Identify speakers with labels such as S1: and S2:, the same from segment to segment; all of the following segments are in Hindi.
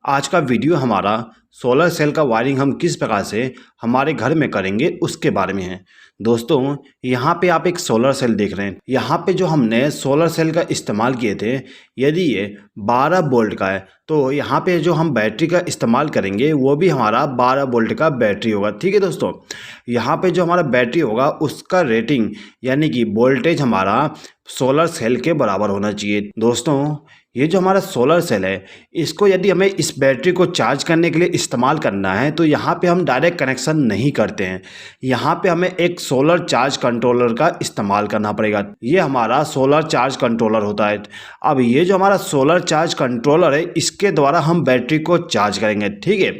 S1: आज का वीडियो हमारा सोलर सेल का वायरिंग हम किस प्रकार से हमारे घर में करेंगे उसके बारे में है। दोस्तों, यहाँ पे आप एक सोलर सेल देख रहे हैं। यहाँ पे जो हमने सोलर सेल का इस्तेमाल किए थे, यदि ये 12 वोल्ट का है तो यहाँ पे जो हम बैटरी का इस्तेमाल करेंगे वो भी हमारा 12 वोल्ट का बैटरी होगा। ठीक है दोस्तों, यहाँ पे जो हमारा बैटरी होगा उसका रेटिंग यानी कि वोल्टेज हमारा सोलर सेल के बराबर होना चाहिए। दोस्तों, ये जो हमारा सोलर सेल है, इसको यदि हमें इस बैटरी को चार्ज करने के लिए इस्तेमाल करना है तो यहाँ पे हम डायरेक्ट कनेक्शन नहीं करते हैं। यहाँ पे हमें एक सोलर चार्ज कंट्रोलर का इस्तेमाल करना पड़ेगा। ये हमारा सोलर चार्ज कंट्रोलर होता है। अब ये जो हमारा सोलर चार्ज कंट्रोलर है, इसके द्वारा हम बैटरी को चार्ज करेंगे। ठीक है,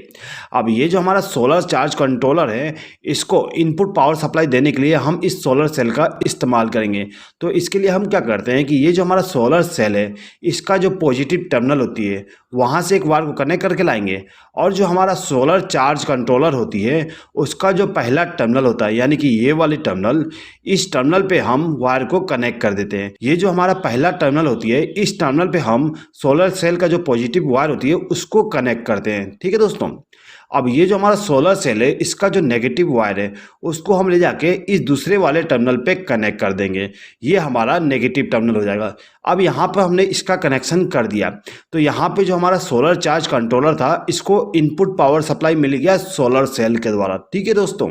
S1: अब ये जो हमारा सोलर चार्ज कंट्रोलर है, इसको इनपुट पावर सप्लाई देने के लिए हम इस सोलर सेल का इस्तेमाल करेंगे। तो इसके लिए हम क्या करते हैं कि ये जो हमारा सोलर सेल है, इसका जो पॉजिटिव टर्मिनल होती है वहाँ से एक वायर को कनेक्ट करके लाएंगे, और जो हमारा सोलर चार्ज कंट्रोलर होती है उसका जो पहला टर्मिनल होता है यानी कि ये वाली टर्मिनल, इस टर्मिनल पे हम वायर को कनेक्ट कर देते हैं। ये जो हमारा पहला टर्मिनल होती है, इस टर्मिनल पे हम सोलर सेल का जो पॉजिटिव वायर होती है उसको कनेक्ट करते हैं। ठीक है दोस्तों, अब ये जो हमारा सोलर सेल है, इसका जो नेगेटिव वायर है उसको हम ले जाके इस दूसरे वाले टर्मिनल पे कनेक्ट कर देंगे। ये हमारा नेगेटिव टर्मिनल हो जाएगा। अब यहाँ पर हमने इसका कनेक्शन कर दिया तो यहाँ पे जो हमारा सोलर चार्ज कंट्रोलर था, इसको इनपुट पावर सप्लाई मिल गया सोलर सेल के द्वारा। ठीक है दोस्तों,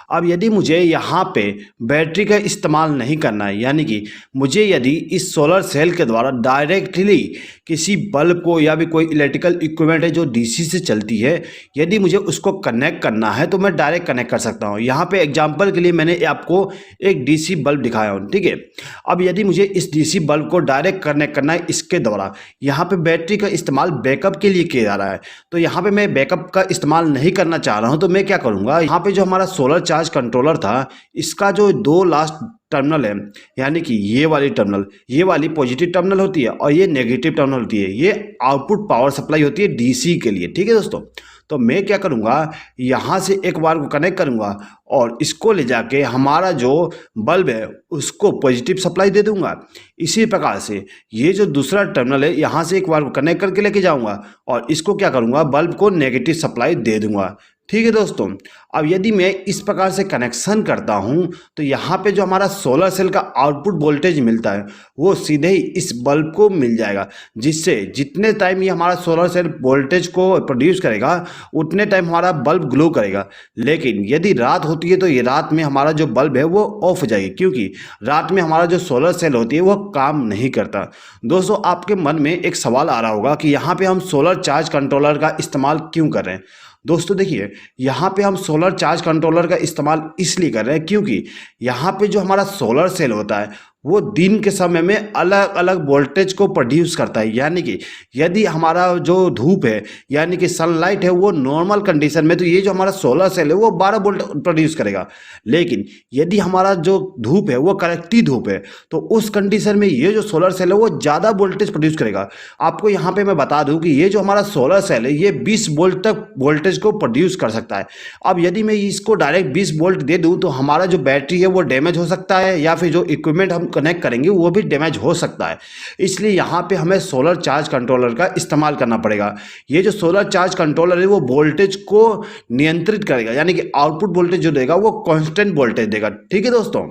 S1: अब यदि मुझे यहाँ पे बैटरी का इस्तेमाल नहीं करना है, यानी कि मुझे यदि इस सोलर सेल के द्वारा डायरेक्टली किसी बल्ब को या भी कोई इलेक्ट्रिकल इक्विपमेंट है जो डीसी से चलती है, यदि मुझे उसको कनेक्ट करना है तो मैं डायरेक्ट कनेक्ट कर सकता हूँ। यहाँ पे एग्जांपल के लिए मैंने आपको एक डीसी बल्ब दिखाया हूँ। ठीक है, अब यदि मुझे इस डीसी बल्ब को डायरेक्ट कनेक्ट करना है इसके द्वारा, यहाँ पे बैटरी का इस्तेमाल बैकअप के लिए किया जा रहा है, तो यहाँ पे मैं बैकअप का इस्तेमाल नहीं करना चाह रहा हूँ, तो मैं क्या करूँगा, यहाँ पे जो हमारा सोलर चार्ज कंट्रोलर था, इसका जो दो लास्ट टर्मिनल है यानी कि ये वाली टर्मिनल, ये वाली पॉजिटिव टर्मिनल होती है और ये नेगेटिव टर्मिनल होती है, ये आउटपुट पावर सप्लाई होती है डीसी के लिए। ठीक है दोस्तों, तो मैं क्या करूँगा, यहाँ से एक वायर को कनेक्ट करूँगा और इसको ले जाके हमारा जो बल्ब है उसको पॉजिटिव सप्लाई दे दूंगा। इसी प्रकार से ये जो दूसरा टर्मिनल है, यहाँ से एक वायर को कनेक्ट करके लेके जाऊँगा और इसको क्या करूँगा, बल्ब को नेगेटिव सप्लाई दे दूंगा। ठीक है दोस्तों, अब यदि मैं इस प्रकार से कनेक्शन करता हूं तो यहाँ पे जो हमारा सोलर सेल का आउटपुट वोल्टेज मिलता है वो सीधे ही इस बल्ब को मिल जाएगा, जिससे जितने टाइम ये हमारा सोलर सेल वोल्टेज को प्रोड्यूस करेगा उतने टाइम हमारा बल्ब ग्लो करेगा। लेकिन यदि रात होती है तो ये रात में हमारा जो बल्ब है वो ऑफ हो जाएगी, क्योंकि रात में हमारा जो सोलर सेल होती है वो काम नहीं करता। दोस्तों, आपके मन में एक सवाल आ रहा होगा कि यहाँ पे हम सोलर चार्ज कंट्रोलर का इस्तेमाल क्यों कर रहे हैं। दोस्तों देखिए, यहाँ पे हम सोलर चार्ज कंट्रोलर का इस्तेमाल इसलिए कर रहे हैं क्योंकि यहाँ पे जो हमारा सोलर सेल होता है वो दिन के समय में अलग अलग वोल्टेज को प्रोड्यूस करता है। यानी कि यदि हमारा जो धूप है यानी कि सनलाइट है वो नॉर्मल कंडीशन में, तो ये जो हमारा सोलर सेल है वो 12 वोल्ट प्रोड्यूस करेगा। लेकिन यदि हमारा जो धूप है वो कड़कती धूप है तो उस कंडीशन में ये जो सोलर सेल है वो ज़्यादा वोल्टेज प्रोड्यूस करेगा। आपको यहाँ पे मैं बता दूँ कि ये जो हमारा सोलर सेल है ये 20 वोल्ट तक वोल्टेज को प्रोड्यूस कर सकता है। अब यदि मैं इसको डायरेक्ट 20 वोल्ट दे दूँ तो हमारा जो बैटरी है वो डैमेज हो सकता है, या फिर जो इक्विपमेंट हम कनेक्ट करेंगे वो भी डैमेज हो सकता है। इसलिए यहाँ पे हमें सोलर चार्ज कंट्रोलर का इस्तेमाल करना पड़ेगा। ये जो सोलर चार्ज कंट्रोलर है वो वोल्टेज को नियंत्रित करेगा, यानी कि आउटपुट वोल्टेज जो देगा वो कांस्टेंट वोल्टेज देगा। ठीक है दोस्तों,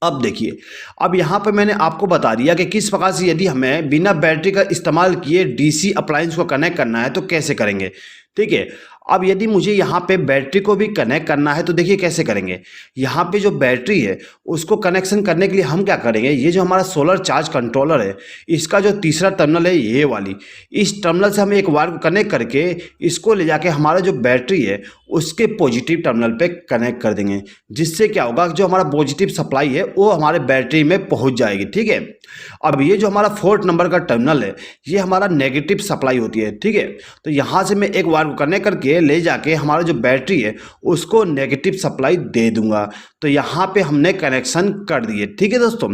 S1: अब देखिए, अब यहाँ पे मैंने आपको बता दिया कि किस प्रकार से यदि हमें बिना बैटरी का इस्तेमाल किए डीसी अप्लायंस को कनेक्ट करना है तो कैसे करेंगे। ठीक है, अब यदि मुझे यहाँ पे बैटरी को भी कनेक्ट करना है तो देखिए कैसे करेंगे। यहाँ पे जो बैटरी है उसको कनेक्शन करने के लिए हम क्या करेंगे, ये जो हमारा सोलर चार्ज कंट्रोलर है इसका जो तीसरा टर्मिनल है ये वाली, इस टर्मिनल से हम एक वायर को कनेक्ट करके इसको ले जाके हमारा जो बैटरी है उसके पॉजिटिव टर्मिनल पे कनेक्ट कर देंगे, जिससे क्या होगा, जो हमारा पॉजिटिव सप्लाई है वो हमारे बैटरी में पहुंच जाएगी। ठीक है, अब ये जो हमारा 4th नंबर का टर्मिनल है ये हमारा नेगेटिव सप्लाई होती है। ठीक है, तो यहाँ से मैं एक वायर को कनेक्ट करके ले जाके हमारा जो बैटरी है उसको नेगेटिव सप्लाई दे दूंगा। तो यहाँ पे हमने कनेक्शन कर दिए। ठीक है दोस्तों,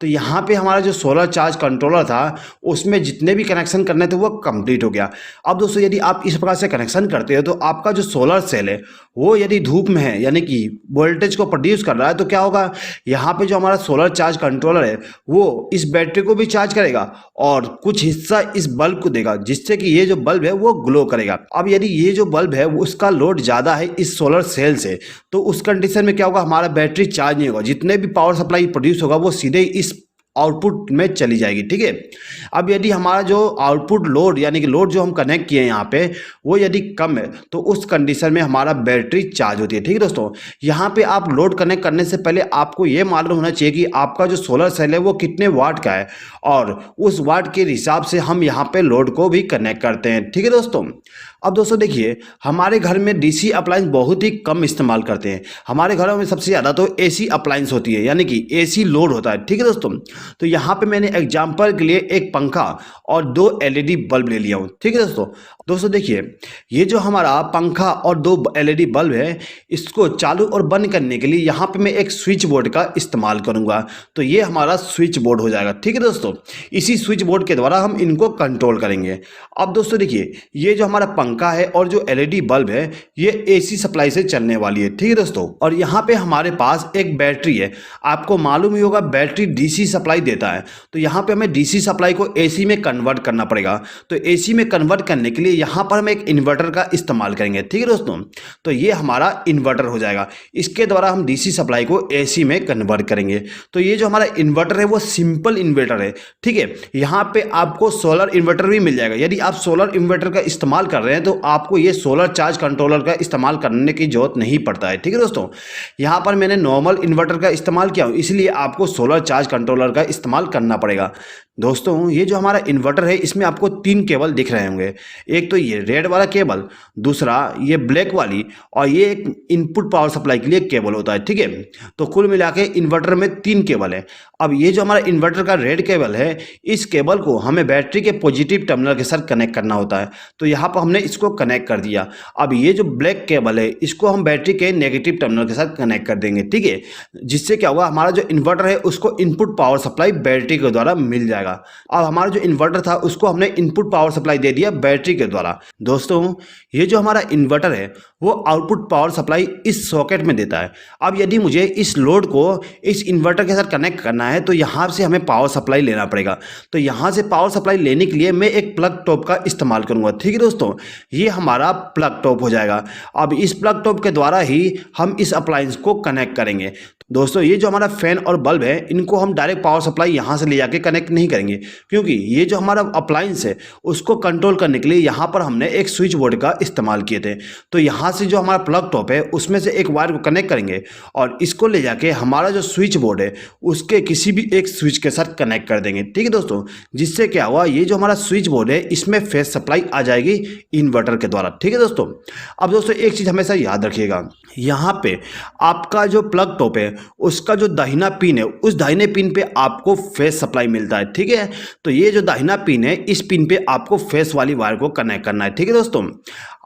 S1: तो यहाँ पे हमारा जो सोलर चार्ज कंट्रोलर था उसमें जितने भी कनेक्शन करने थे वो कंप्लीट हो गया। अब दोस्तों यदि आप इस प्रकार से कनेक्शन करते हो तो आपका जो सोलर सेल है वो यदि धूप में है यानी कि वोल्टेज को प्रोड्यूस कर रहा है तो क्या होगा, यहाँ पे जो हमारा सोलर चार्ज कंट्रोलर है वो इस बैटरी को भी चार्ज करेगा और कुछ हिस्सा इस बल्ब को देगा, जिससे कि ये जो बल्ब है वो ग्लो करेगा। अब यदि ये जो बल्ब है उसका लोड ज़्यादा है इस सोलर सेल से, तो उस कंडीशन में क्या होगा, हमारा बैटरी चार्ज नहीं होगा, जितने भी पावर सप्लाई प्रोड्यूस होगा वो सीधे इस आउटपुट में चली जाएगी। ठीक है। अब यदि हमारा जो आउटपुट लोड यानी कि लोड जो हम कनेक्ट किए हैं यहाँ पे वो यदि कम है तो उस कंडीशन में हमारा बैटरी चार्ज होती है। ठीक है दोस्तों, यहाँ पे आप लोड कनेक्ट करने से पहले आपको ये मालूम होना चाहिए कि आपका जो सोलर सेल है वो कितने वाट का है और उस वाट के हिसाब से हम यहाँ पे लोड को भी कनेक्ट करते हैं। ठीक है दोस्तों। अब दोस्तों देखिए, हमारे घर में डीसी अप्लायंस बहुत ही कम इस्तेमाल करते हैं। हमारे घरों में सबसे ज़्यादा तो एसी अप्लायंस होती है यानी कि एसी लोड होता है। ठीक है दोस्तों, तो यहाँ पे मैंने एग्जांपल के लिए एक पंखा और 2 एलईडी बल्ब ले लिया हूँ। ठीक है दोस्तों देखिए, ये जो हमारा पंखा और 2 एलईडी बल्ब है इसको चालू और बंद करने के लिए यहाँ पे मैं एक स्विच बोर्ड का इस्तेमाल करूँगा। तो ये हमारा स्विच बोर्ड हो जाएगा। ठीक है दोस्तों, इसी स्विच बोर्ड के द्वारा हम इनको कंट्रोल करेंगे। अब दोस्तों देखिए, ये जो हमारा पंखा है और जो एलईडी बल्ब है ये एसी सप्लाई से चलने वाली है। ठीक है दोस्तों, और यहाँ पे हमारे पास एक बैटरी है। आपको मालूम ही होगा बैटरी डीसी सप्लाई देता है, तो यहाँ पे हमें डीसी सप्लाई को एसी में कन्वर्ट करना पड़ेगा। तो एसी में कन्वर्ट करने के लिए यहाँ पर हम एक इन्वर्टर का इस्तेमाल करेंगे। ठीक है दोस्तों, तो ये हमारा इन्वर्टर हो जाएगा। इसके द्वारा हम डीसी सप्लाई को एसी में कन्वर्ट करेंगे। तो ये जो हमारा इन्वर्टर है वो सिंपल इन्वर्टर है। ठीक है, यहाँ पे आपको सोलर इन्वर्टर भी मिल जाएगा। यदि आप सोलर इन्वर्टर का इस्तेमाल कर रहे हैं तो आपको ये सोलर चार्ज कंट्रोलर का इस्तेमाल करने की जरूरत नहीं पड़ता है। ठीक है दोस्तों, यहाँ पर मैंने नॉर्मल इन्वर्टर का इस्तेमाल किया, इसलिए आपको सोलर चार्ज कंट्रोलर का इस्तेमाल करना पड़ेगा। दोस्तों ये जो हमारा इन्वर्टर है इसमें आपको 3 केबल दिख रहे होंगे। एक तो ये रेड वाला केबल, दूसरा ये ब्लैक वाली, और ये एक इनपुट पावर सप्लाई के लिए केबल होता है। ठीक है, तो कुल मिला के इन्वर्टर में 3 केबल है। अब ये जो हमारा इन्वर्टर का रेड केबल है इस केबल को हमें बैटरी के पॉजिटिव टर्मिनल के साथ कनेक्ट करना होता है। तो यहाँ पर हमने इसको कनेक्ट कर दिया। अब ये जो ब्लैक केबल है इसको हम बैटरी के नेगेटिव टर्मिनल के साथ कनेक्ट कर देंगे। ठीक है, जिससे क्या होगा, हमारा जो इन्वर्टर है उसको इनपुट पावर सप्लाई बैटरी के द्वारा मिल जाएगा। अब हमारा जो इन्वर्टर था उसको हमने इनपुट पावर सप्लाई दे दिया बैटरी के द्वारा। दोस्तों ये जो हमारा इन्वर्टर है वो आउटपुट पावर सप्लाई इस सॉकेट में देता है। अब यदि मुझे इस लोड को इस इन्वर्टर के साथ कनेक्ट करना है तो यहाँ से हमें पावर सप्लाई लेना पड़ेगा। तो यहाँ से पावर सप्लाई लेने के लिए मैं एक प्लग टॉप का इस्तेमाल करूँगा। ठीक है दोस्तों, ये हमारा प्लग टॉप हो जाएगा। अब इस प्लग टॉप के द्वारा ही हम इस अप्लायंस को कनेक्ट करेंगे। दोस्तों ये जो हमारा फैन और बल्ब है इनको हम डायरेक्ट पावर सप्लाई यहाँ से ले जाके कनेक्ट नहीं करेंगे, क्योंकि ये जो हमारा अप्लायंस है उसको कंट्रोल करने के लिए यहाँ पर हमने एक स्विच बोर्ड का इस्तेमाल किए थे। तो यहाँ से जो हमारा प्लग टॉप है उसमें से एक वायर को कनेक्ट करेंगे और इसको ले जाके हमारा जो स्विच बोर्ड है उसके किसी भी एक स्विच के साथ कनेक्ट कर देंगे। ठीक है दोस्तों, जिससे क्या हुआ, ये जो हमारा स्विच बोर्ड है इसमें फेस सप्लाई आ जाएगी इन्वर्टर के द्वारा। ठीक है दोस्तों, अब दोस्तों एक चीज़ हमेशा याद रखिएगा, यहाँ पे आपका जो प्लग टॉप है उसका जो दाहिना पिन है उस दाहिने पिन पे आपको फेस सप्लाई मिलता है। ठीक है, तो ये जो दाहिना पिन है इस पिन पे आपको फेस वाली वायर को कनेक्ट करना है। ठीक है दोस्तों,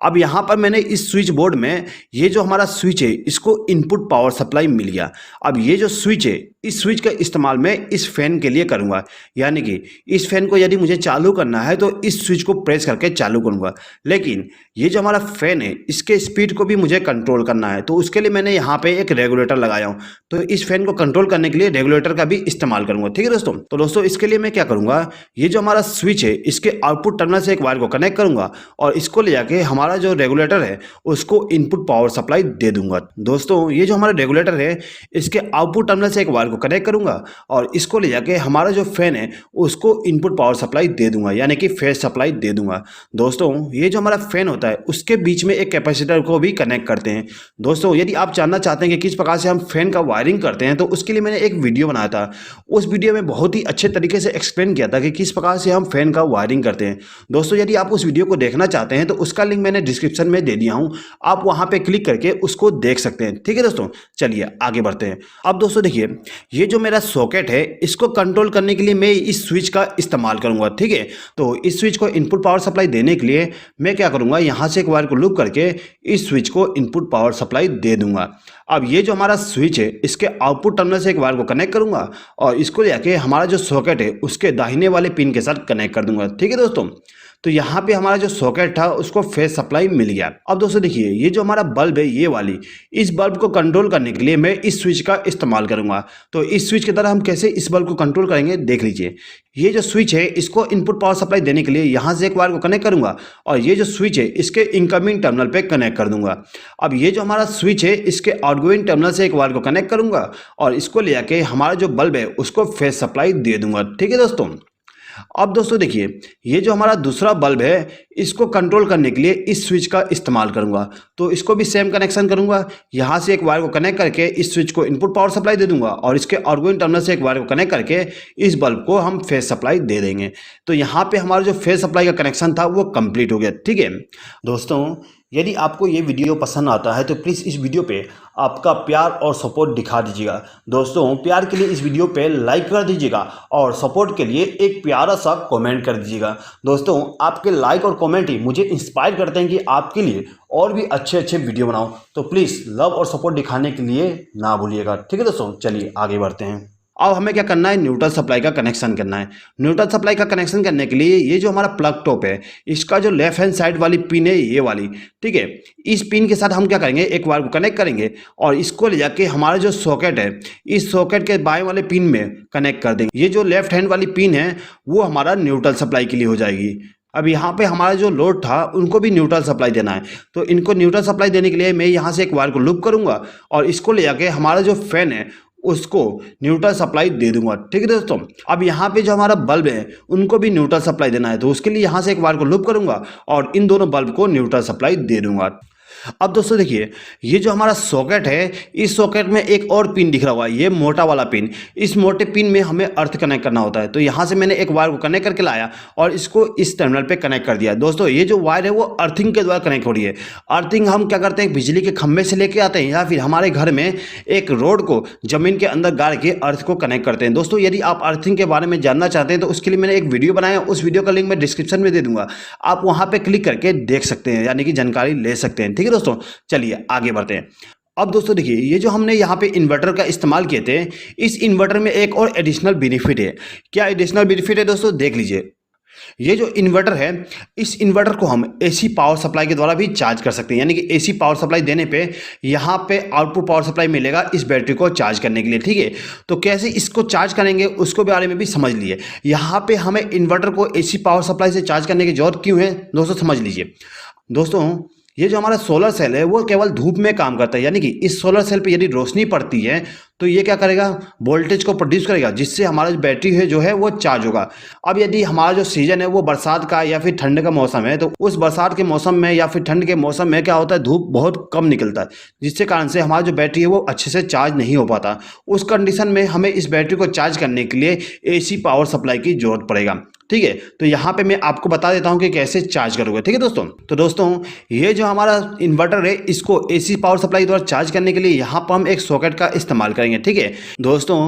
S1: अब यहाँ पर मैंने इस स्विच बोर्ड में ये जो हमारा स्विच है इसको इनपुट पावर सप्लाई मिल गया। अब ये जो स्विच है इस स्विच का इस्तेमाल मैं इस फैन के लिए करूँगा, यानी कि इस फैन को यदि मुझे चालू करना है तो इस स्विच को प्रेस करके चालू करूँगा। लेकिन ये जो हमारा फैन है इसके स्पीड को भी मुझे कंट्रोल करना है, तो उसके लिए मैंने यहाँ पे एक रेगुलेटर लगाया हूँ। तो इस फैन को कंट्रोल करने के लिए रेगुलेटर का भी इस्तेमाल करूँगा। ठीक है दोस्तों, तो दोस्तों इसके लिए मैं क्या करूँगा, ये जो हमारा स्विच है इसके आउटपुट टर्मिनल से एक वायर को कनेक्ट करूँगा और इसको ले जाके हमारा जो रेगुलेटर है उसको इनपुट पावर सप्लाई दे दूंगा। दोस्तों ये जो हमारा रेगुलेटर है इसके आउटपुट टर्मिनल से एक वायर को कनेक्ट करूंगा और इसको ले जाके हमारा जो फैन है उसको इनपुट पावर सप्लाई दे दूंगा, यानी कि फेस सप्लाई दे दूंगा। दोस्तों ये जो हमारा फैन होता है उसके बीच में एक कैपेसिटर को भी कनेक्ट करते हैं। दोस्तों यदि आप जानना चाहते हैं कि किस प्रकार से हम फैन का वायरिंग करते हैं तो उसके लिए मैंने एक वीडियो बनाया था। उस वीडियो में बहुत ही अच्छे तरीके से एक्सप्लेन किया था कि किस प्रकार से हम फैन का वायरिंग करते हैं। दोस्तों यदि आप उस वीडियो को देखना चाहते हैं तो उसका लिंक मैंने डिस्क्रिप्शन में दे दिया हूं, आप वहां पे क्लिक करके उसको देख सकते हैं। ठीक है दोस्तों, चलिए आगे बढ़ते हैं। अब दोस्तों देखिए, ये जो मेरा सॉकेट है इसको कंट्रोल करने के लिए मैं इस स्विच का इस्तेमाल करूंगा। ठीक है, तो इस स्विच को इनपुट पावर सप्लाई देने के लिए मैं क्या करूंगा, यहां से एक वायर को लूप करके इस स्विच को इनपुट पावर सप्लाई दे दूंगा। अब ये जो हमारा स्विच है इसके आउटपुट टर्मिनल से एक वायर को कनेक्ट करूंगा और इसको लेके हमारा जो सॉकेट है उसके दाहिने वाले पिन के साथ कनेक्ट कर दूंगा। ठीक है दोस्तों, तो यहाँ पे हमारा जो सॉकेट था उसको फेज सप्लाई मिल गया। अब दोस्तों देखिए, ये जो हमारा बल्ब है ये वाली, इस बल्ब को कंट्रोल करने के लिए मैं इस स्विच का इस्तेमाल करूंगा। तो इस स्विच की तरह हम कैसे इस बल्ब को कंट्रोल करेंगे देख लीजिए। ये जो स्विच है इसको इनपुट पावर सप्लाई देने के लिए यहाँ से एक वायर को कनेक्ट करूंगा और ये जो स्विच है इसके इनकमिंग टर्मिनल पे कनेक्ट कर दूंगा। अब ये जो हमारा स्विच है इसके आउटगोइंग टर्मिनल से एक वायर को कनेक्ट करूंगा और इसको ले जाके हमारा जो बल्ब है उसको फेज सप्लाई दे दूंगा। ठीक है दोस्तों, अब दोस्तों देखिए, ये जो हमारा दूसरा बल्ब है इसको कंट्रोल करने के लिए इस स्विच का इस्तेमाल करूंगा। तो इसको भी सेम कनेक्शन करूंगा, यहाँ से एक वायर को कनेक्ट करके इस स्विच को इनपुट पावर सप्लाई दे दूंगा और इसके आउटगोइंग टर्मिनल से एक वायर को कनेक्ट करके इस बल्ब को हम फेज सप्लाई दे देंगे। तो यहाँ पे हमारा जो फेज सप्लाई का कनेक्शन था वो कंप्लीट हो गया। ठीक है दोस्तों, यदि आपको ये वीडियो पसंद आता है तो प्लीज़ इस वीडियो पे आपका प्यार और सपोर्ट दिखा दीजिएगा। दोस्तों, प्यार के लिए इस वीडियो पे लाइक कर दीजिएगा और सपोर्ट के लिए एक प्यारा सा कमेंट कर दीजिएगा। दोस्तों, आपके लाइक और कमेंट ही मुझे इंस्पायर करते हैं कि आपके लिए और भी अच्छे अच्छे वीडियो बनाऊं। तो प्लीज़ लव और सपोर्ट दिखाने के लिए ना भूलिएगा। ठीक है दोस्तों, चलिए आगे बढ़ते हैं। अब हमें क्या करना है, न्यूट्रल सप्लाई का कनेक्शन करना है। न्यूट्रल सप्लाई का कनेक्शन करने के लिए ये जो हमारा प्लग टॉप है इसका जो लेफ्ट हैंड साइड वाली पिन है ये वाली, ठीक है, इस पिन के साथ हम क्या करेंगे, एक वायर को कनेक्ट करेंगे और इसको ले जाके हमारा जो सॉकेट है इस सॉकेट के बाएं वाले पिन में कनेक्ट कर देंगे। ये जो लेफ्ट हैंड वाली पिन है वो हमारा न्यूट्रल सप्लाई के लिए हो जाएगी। अब यहाँ पे हमारा जो लोड था उनको भी न्यूट्रल सप्लाई देना है, तो इनको न्यूट्रल सप्लाई देने के लिए मैं यहाँ से एक वायर को लूप करूँगा और इसको ले जाके हमारा जो फैन है उसको न्यूट्रल सप्लाई दे दूंगा। ठीक है दोस्तों, अब यहाँ पे जो हमारा बल्ब है उनको भी न्यूट्रल सप्लाई देना है, तो उसके लिए यहाँ से एक वायर को लूप करूंगा और इन दोनों बल्ब को न्यूट्रल सप्लाई दे दूंगा। अब दोस्तों देखिए, ये जो हमारा सॉकेट है इस सॉकेट में एक और पिन दिख रहा हुआ है, ये मोटा वाला पिन। इस मोटे पिन में हमें अर्थ कनेक्ट करना होता है, तो यहाँ से मैंने एक वायर को कनेक्ट करके लाया और इसको इस टर्मिनल पे कनेक्ट कर दिया। दोस्तों, ये जो वायर है वो अर्थिंग के द्वारा कनेक्ट हो रही है। अर्थिंग हम क्या करते हैं, बिजली के खंभे से लेके आते हैं या फिर हमारे घर में एक रोड को जमीन के अंदर गाड़ के अर्थ को कनेक्ट करते हैं। दोस्तों, यदि आप अर्थिंग के बारे में जानना चाहते हैं तो उसके लिए मैंने एक वीडियो बनाया, उस वीडियो का लिंक मैं डिस्क्रिप्शन में दे दूंगा, आप वहाँ पर क्लिक करके देख सकते हैं, यानी कि जानकारी ले सकते हैं। ठीक है दोस्तों, चलिए आगे बढ़ते हैं। अब दोस्तों देखिए, ये जो हमने यहाँ पे इन्वर्टर का इस्तेमाल किए थे, इस इन्वर्टर में एक और एडिशनल बेनिफिट है। क्या एडिशनल बेनिफिट है दोस्तों, देख लीजिए। ये जो इन्वर्टर है इस इन्वर्टर को हम एसी पावर सप्लाई के द्वारा भी चार्ज कर सकते हैं, यानी कि एसी पावर सप्लाई देने पे यहाँ पे आउटपुट पावर सप्लाई मिलेगा इस बैटरी को चार्ज करने के लिए। ठीक है, तो कैसे इसको चार्ज करेंगे उसको बारे में भी समझ लिए। यहाँ पे हमें इन्वर्टर को एसी पावर सप्लाई से चार्ज करने की जरूरत क्यों है दोस्तों, समझ लीजिए। दोस्तों, ये जो हमारा सोलर सेल है वो केवल धूप में काम करता है, यानी कि इस सोलर सेल पे यदि रोशनी पड़ती है तो ये क्या करेगा, वोल्टेज को प्रोड्यूस करेगा, जिससे हमारा जो बैटरी है जो है वो चार्ज होगा। अब यदि हमारा जो सीजन है वो बरसात का या फिर ठंड का मौसम है, तो उस बरसात के मौसम में या फिर ठंड के मौसम में क्या होता है, धूप बहुत कम निकलता है, जिससे कारण से हमारा जो बैटरी है वो अच्छे से चार्ज नहीं हो पाता। उस कंडीशन में हमें इस बैटरी को चार्ज करने के लिए एसी पावर सप्लाई की जरूरत पड़ेगा। ठीक है, तो यहाँ पे मैं आपको बता देता हूँ कि कैसे चार्ज करोगे। ठीक है दोस्तों, तो दोस्तों ये जो हमारा इन्वर्टर है इसको एसी पावर सप्लाई द्वारा चार्ज करने के लिए यहाँ पर हम एक सॉकेट का इस्तेमाल करेंगे। ठीक है दोस्तों,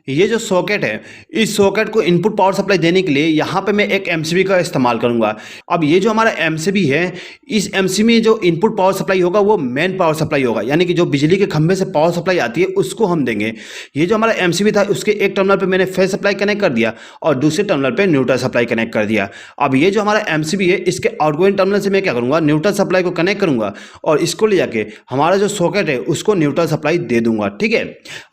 S1: ये जो सॉकेट है इस सॉकेट को इनपुट पावर सप्लाई देने के लिए यहाँ पे मैं एक एमसीबी का इस्तेमाल करूँगा। अब ये जो हमारा एमसीबी है इस एमसीबी में जो इनपुट पावर सप्लाई होगा वो मेन पावर सप्लाई होगा, यानी कि जो बिजली के खंभे से पावर सप्लाई आती है उसको हम देंगे। ये जो हमारा एमसीबी था उसके एक टर्मिनल पर मैंने फेज सप्लाई कनेक्ट कर दिया और दूसरे टर्मिनल पर न्यूट्रल सप्लाई कनेक्ट कर दिया। अब ये जो हमारा एमसीबी है इसके आउटगोइंग टर्मिनल से मैं क्या करूंगा, न्यूट्रल सप्लाई को कनेक्ट करूंगा और इसको ले जाके हमारा जो सॉकेट है उसको न्यूट्रल सप्लाई दे दूंगा। ठीक है,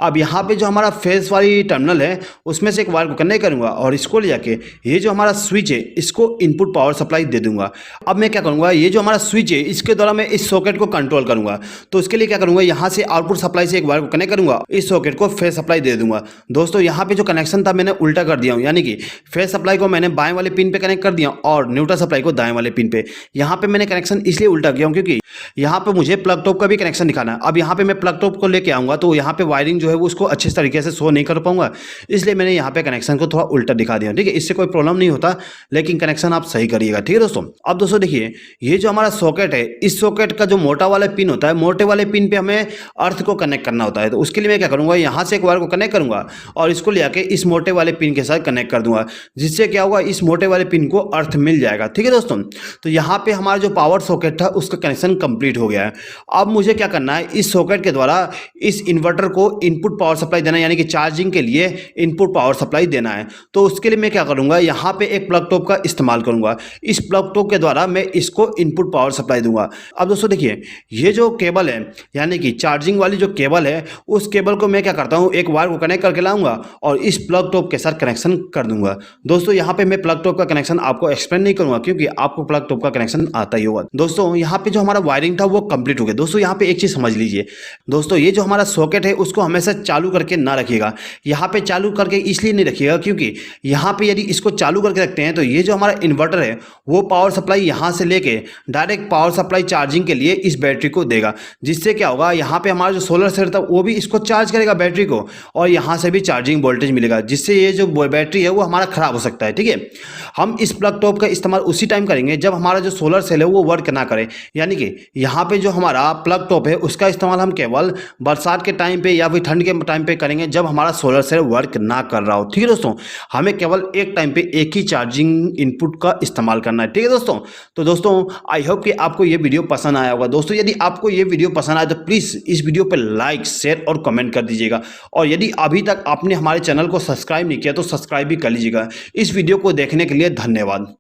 S1: अब यहाँ पे जो हमारा फेज वाली टर्मिनल है उसमें से एक वायर को कनेक्ट करूंगा और इसको ले जाके ये जो हमारा स्विच है इसको इनपुट पावर सप्लाई दे दूंगा। अब मैं क्या करूंगा, ये जो हमारा स्विच है इसके द्वारा मैं इस सॉकेट को कंट्रोल करूंगा, तो उसके लिए क्या करूंगा, यहाँ से आउटपुट सप्लाई से एक वायर को कनेक्ट करूंगा, इस सॉकेट को फेज सप्लाई दे दूंगा। दोस्तों, यहाँ पे जो कनेक्शन था मैंने उल्टा कर दिया हूँ, यानी कि फेज सप्लाई को मैंने बाएं वाले पिन पे कनेक्ट कर दिया और न्यूट्रल सप्लाई को दाएं वाले पिन पे। यहाँ पे मैंने कनेक्शन इसलिए उल्टा किया हूँ क्योंकि यहाँ पे मुझे प्लग टॉप का भी कनेक्शन दिखाना है। अब यहाँ पे मैं प्लग टॉप को लेके आऊँगा तो यहाँ पे वायरिंग जो है वो उसको अच्छे तरीके से शो नहीं कर पाऊंगा, इसलिए मैंने यहाँ पे कनेक्शन को थोड़ा उल्टा दिखा दिया। ठीक है, इससे कोई प्रॉब्लम नहीं होता, लेकिन कनेक्शन आप सही करिएगा। ठीक है दोस्तों, अब दोस्तों देखिए, ये जो हमारा सॉकेट है इस सॉकेट का जो मोटा वाला पिन होता है, मोटे वाले पिन पे हमें अर्थ को कनेक्ट करना होता है, तो उसके लिए मैं क्या करूँगा, यहाँ से एक वायर को कनेक्ट करूँगा और इसको ले आके इस मोटे वाले पिन के साथ कनेक्ट कर दूंगा, जिससे क्या होगा, इस मोटे वाले पिन को अर्थ मिल जाएगा। ठीक है दोस्तों, तो यहाँ पे हमारा जो पावर सॉकेट था उसका कनेक्शन कंप्लीट हो गया है। अब मुझे क्या करना है, इस सॉकेट के द्वारा इस इन्वर्टर को इनपुट पावर सप्लाई देना है, यानी कि चार्जिंग के लिए इनपुट पावर सप्लाई देना है। तो उसके लिए मैं क्या करूंगा, यहाँ पे एक प्लग टॉप का इस्तेमाल करूंगा। इस प्लग टॉप के द्वारा मैं इसको इनपुट पावर सप्लाई दूंगा। अब दोस्तों देखिए, ये जो केबल है यानी कि चार्जिंग वाली जो केबल है, उस केबल को मैं क्या करता हूँ, एक वायर को कनेक्ट करके लाऊंगा और इस प्लग टॉप के साथ कनेक्शन कर दूंगा। दोस्तों यहाँ पे मैं प्लग टॉप का कनेक्शन आपको एक्सप्लेन नहीं करूंगा क्योंकि आपको प्लग टॉप का कनेक्शन आता ही होगा। दोस्तों यहाँ पे जो हमारा वायरिंग था वो कंप्लीट हो गया। दोस्तों यहाँ पे एक चीज समझ लीजिए, दोस्तों ये जो हमारा सॉकेट है उसको हमेशा चालू करके ना रखिएगा। यहाँ पे चालू करके इसलिए नहीं रखिएगा क्योंकि यहाँ पे यदि इसको चालू करके रखते हैं तो ये जो हमारा इन्वर्टर है वो पावर सप्लाई यहाँ से लेके डायरेक्ट पावर सप्लाई चार्जिंग के लिए इस बैटरी को देगा, जिससे क्या होगा, यहाँ पे हमारा जो सोलर सेल था वो भी इसको चार्ज करेगा बैटरी को, और यहाँ से भी चार्जिंग वोल्टेज मिलेगा, जिससे ये जो बैटरी है वो हमारा खराब हो सकता है। ठीक है, हम इस प्लग टॉप का इस्तेमाल उसी टाइम करेंगे जब हमारा जो सोलर सेल है वो वर्क ना करे, यानी कि यहाँ पे जो हमारा प्लग टॉप है उसका इस्तेमाल हम केवल बरसात के टाइम पे या फिर ठंड के टाइम पे करेंगे जब हमारा सोलर सेल वर्क ना कर रहा हो। ठीक है दोस्तों, हमें केवल एक टाइम पे एक ही चार्जिंग इनपुट का इस्तेमाल करना है। ठीक है दोस्तों, तो दोस्तों आई होप कि आपको ये वीडियो पसंद आया होगा। दोस्तों यदि आपको ये वीडियो पसंद आया तो प्लीज़ इस वीडियो पर लाइक, शेयर और कमेंट कर दीजिएगा, और यदि अभी तक आपने हमारे चैनल को सब्सक्राइब नहीं किया तो सब्सक्राइब भी कर लीजिएगा। इस वीडियो को देखने के लिए धन्यवाद।